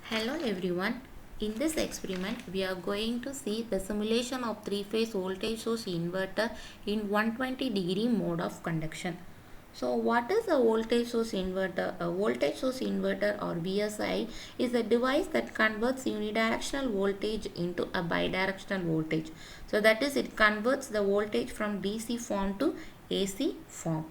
Hello everyone. In this experiment, we are going to see the simulation of three-phase voltage source inverter in 120-degree mode of conduction. So what is a voltage source inverter? A voltage source inverter or VSI is a device that converts unidirectional voltage into a bidirectional voltage. So that is, it converts the voltage from DC form to AC form.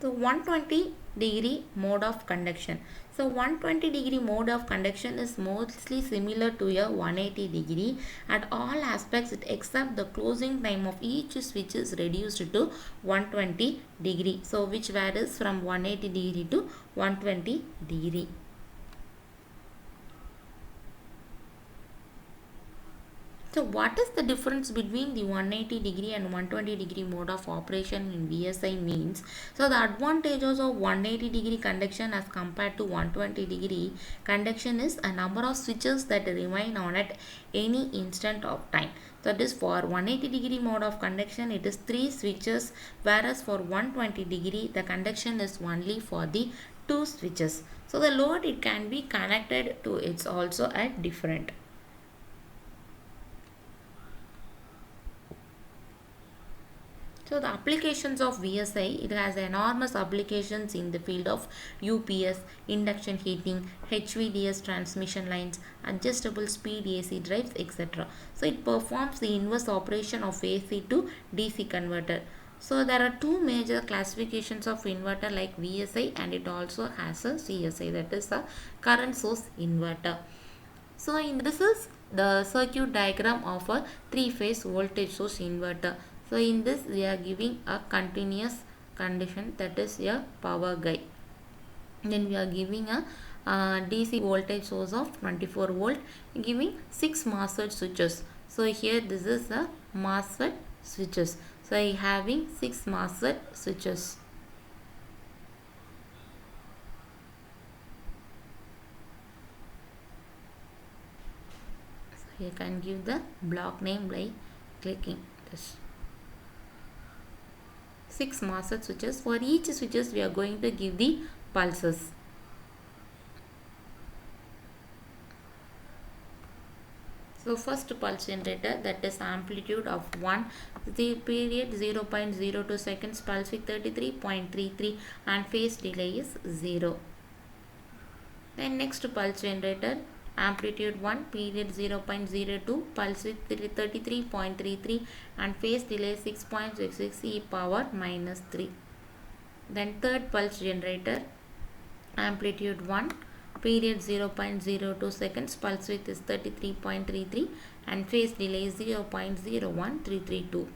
So 120-degree mode of conduction. So 120-degree mode of conduction is mostly similar to a 180-degree at all aspects except the closing time of each switch is reduced to 120-degree. So which varies from 180-degree to 120-degree. So what is the difference between the 180-degree and 120-degree mode of operation in VSI means? So the advantages of 180-degree conduction as compared to 120-degree conduction is a number of switches that remain on at any instant of time. So that is, for 180-degree mode of conduction it is 3 switches, whereas for 120-degree the conduction is only for the 2 switches. So the load it can be connected to it's also at different. So the applications of VSI, it has enormous applications in the field of UPS, induction heating, HVDS transmission lines, adjustable speed AC drives, etc. So it performs the inverse operation of AC to DC converter. So there are two major classifications of inverter like VSI, and it also has a CSI, that is a current source inverter. So this is the circuit diagram of a three-phase voltage source inverter. So in this we are giving a continuous condition, that is a power guide. Then we are giving a DC voltage source of 24 volt, giving 6 MOSFET switches. So here this is a MOSFET switches. So I having 6 MOSFET switches. So you can give the block name by clicking this. 6 MOSFET switches. For each switches we are going to give the pulses. So first pulse generator, that is amplitude of 1, the period 0.02 seconds, pulse width 33.33 and phase delay is 0. Then next pulse generator, amplitude 1, period 0.02, pulse width 33.33 and phase delay 6.66 e power minus 3. Then third pulse generator, amplitude 1, period 0.02 seconds, pulse width is 33.33 and phase delay is 0.01332.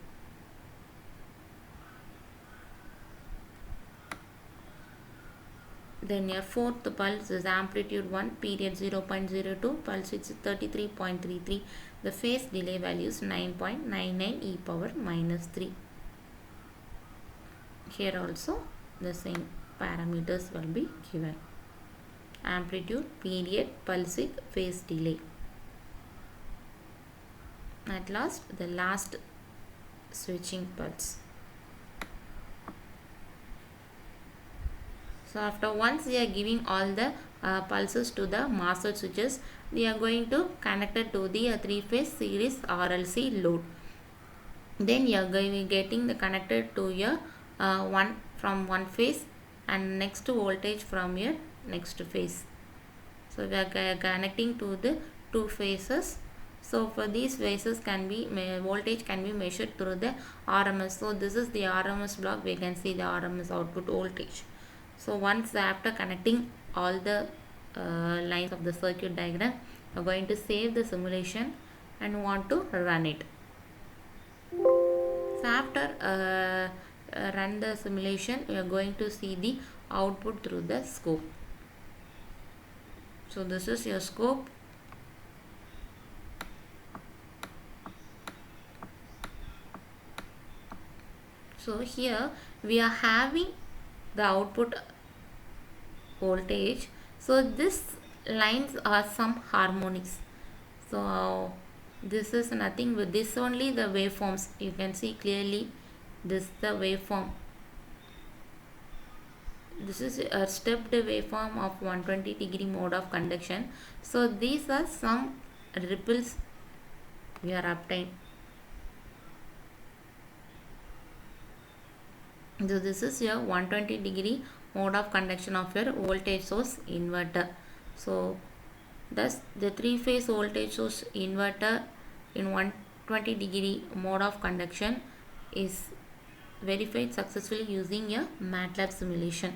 Then your fourth pulse is amplitude 1, period 0.02, pulse width is 33.33. The phase delay value is 9.99 e power minus 3. Here also the same parameters will be given. Amplitude, period, pulse width, phase delay. At last, the last switching pulse. So after once we are giving all the pulses to the MOSFET switches, we are going to connect it to the 3-phase series RLC load. Then you are getting the connected to your one phase and next voltage from your next phase. So we are connecting to the 2 phases. So for these phases voltage can be measured through the RMS. So this is the RMS block. We can see the RMS output voltage. So once after connecting all the lines of the circuit diagram, we are going to save the simulation and want to run it. So after run the simulation, we are going to see the output through the scope. So this is your scope. So here we are having the output voltage. So this lines are some harmonics. So this is nothing but this only the waveforms. You can see clearly this the waveform. this is a stepped waveform of 120-degree mode of conduction. So these are some ripples we are obtained. So this is your 120-degree mode of conduction of your voltage source inverter. So thus the three-phase voltage source inverter in 120-degree mode of conduction is verified successfully using a MATLAB simulation.